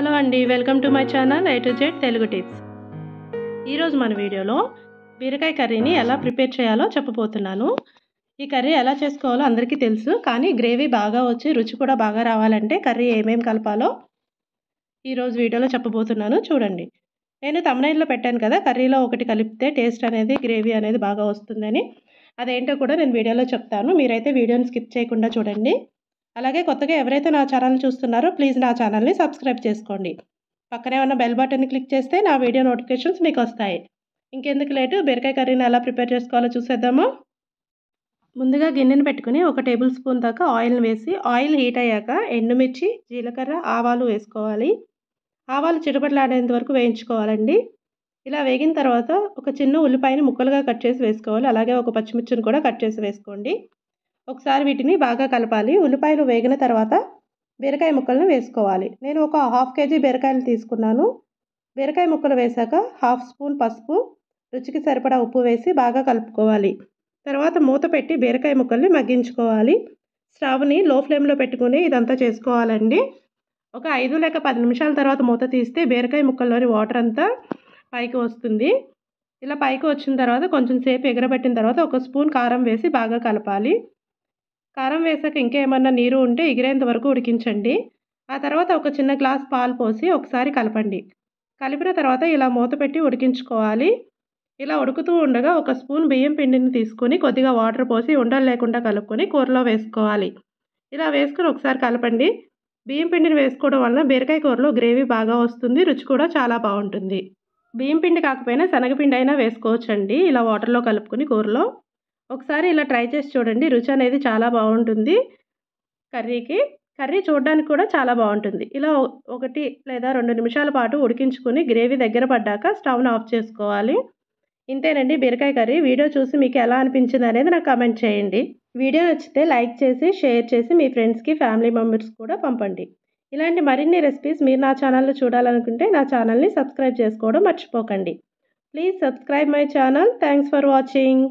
Hello అండి, welcome to my channel A to Z Telugu tips. ఈరోజు మన వీడియోలో బీరకాయ కర్రీని ఎలా ప్రిపేర్ చేయాలో చెప్పబోతున్నాను. ఈ కర్రీ ఎలా చేసుకోవాలో అందరికీ తెలుసు, కానీ గ్రేవీ బాగా వచ్చి రుచి కూడా బాగా రావాలంటే కర్రీ ఏమేమి కలపాలో ఈరోజు వీడియోలో చెప్పబోతున్నాను, చూడండి. నేను థంబ్నెయిల్లో పెట్టాను కదా, కర్రీలో ఒకటి కలిపితే టేస్ట్ అనేది గ్రేవీ అనేది బాగా వస్తుందని. అదేంటో కూడా నేను వీడియోలో చెప్తాను, మీరైతే వీడియోని స్కిప్ చేయకుండా చూడండి. అలాగే కొత్తగా ఎవరైతే నా ఛానల్ చూస్తున్నారో ప్లీజ్ నా ఛానల్ని సబ్స్క్రైబ్ చేసుకోండి. పక్కనే ఉన్న బెల్ బటన్ని క్లిక్ చేస్తే నా వీడియో నోటిఫికేషన్స్ మీకు వస్తాయి. ఇంకెందుకు లేటు, బీరకాయ కర్రీని ఎలా ప్రిపేర్ చేసుకోవాలో చూసేద్దాము. ముందుగా గిన్నెని పెట్టుకుని 1 టేబుల్ స్పూన్ దాకా ఆయిల్ని వేసి, ఆయిల్ హీట్ అయ్యాక ఎండుమిర్చి, జీలకర్ర, ఆవాలు వేసుకోవాలి. ఆవాలు చిటపటలాడేంత వరకు వేయించుకోవాలండి. ఇలా వేగిన తర్వాత ఒక చిన్న ఉల్లిపాయని ముక్కలుగా కట్ చేసి వేసుకోవాలి. అలాగే ఒక పచ్చిమిర్చిని కూడా కట్ చేసి వేసుకోండి. ఒకసారి వీటిని బాగా కలపాలి. ఉల్లిపాయలు వేగిన తర్వాత బీరకాయ ముక్కలను వేసుకోవాలి. నేను ఒక 1/2 kg బీరకాయలు తీసుకున్నాను. బీరకాయ ముక్కలు వేశాక 1/2 స్పూన్ పసుపు, రుచికి సరిపడా ఉప్పు వేసి బాగా కలుపుకోవాలి. తర్వాత మూత పెట్టి బీరకాయ ముక్కల్ని మగ్గించుకోవాలి. స్టవ్ని లో ఫ్లేమ్లో పెట్టుకుని ఇదంతా చేసుకోవాలండి. ఒక 5 లేక 10 నిమిషాల తర్వాత మూత తీస్తే బీరకాయ ముక్కల్లోని వాటర్ అంతా పైకి వస్తుంది. ఇలా పైకి వచ్చిన తర్వాత కొంచెం సేపు ఎగరబెట్టిన తర్వాత 1 స్పూన్ కారం వేసి బాగా కలపాలి. కారం వేసాక ఇంకేమన్నా నీరు ఉంటే ఎగిరేంత వరకు ఉడికించండి. ఆ తర్వాత ఒక చిన్న గ్లాస్ పాలు పోసి ఒకసారి కలపండి. కలిపిన తర్వాత ఇలా మూత పెట్టి ఉడికించుకోవాలి. ఇలా ఉడుకుతూ ఉండగా 1 స్పూన్ బియ్యం పిండిని తీసుకొని కొద్దిగా వాటర్ పోసి ఉండలు లేకుండా కలుపుకొని కూరలో వేసుకోవాలి. ఇలా వేసుకొని ఒకసారి కలపండి. బియ్యం పిండిని వేసుకోవడం వల్ల బీరకాయ కూరలో గ్రేవీ బాగా వస్తుంది, రుచి కూడా చాలా బాగుంటుంది. బియ్యం పిండి కాకపోయినా శనగపిండి అయినా వేసుకోవచ్చండి. ఇలా వాటర్లో కలుపుకొని కూరలో ఒకసారి ఇలా ట్రై చేసి చూడండి, రుచి అనేది చాలా బాగుంటుంది కర్రీకి. కర్రీ చూడడానికి కూడా చాలా బాగుంటుంది. ఇలా 1 లేదా 2 నిమిషాల పాటు ఉడికించుకొని గ్రేవీ దగ్గర పడ్డాక స్టవ్ను ఆఫ్ చేసుకోవాలి. ఇంతేనండి బీరకాయ కర్రీ. వీడియో చూసి మీకు ఎలా అనిపించింది అనేది నాకు కామెంట్ చేయండి. వీడియో నచ్చితే లైక్ చేసి, షేర్ చేసి మీ ఫ్రెండ్స్కి, ఫ్యామిలీ మెంబర్స్ కూడా పంపండి. ఇలాంటి మరిన్ని రెసిపీస్ మీరు నా ఛానల్లో చూడాలనుకుంటే నా ఛానల్ని సబ్స్క్రైబ్ చేసుకోవడం మర్చిపోకండి. Please subscribe my channel. Thanks for watching.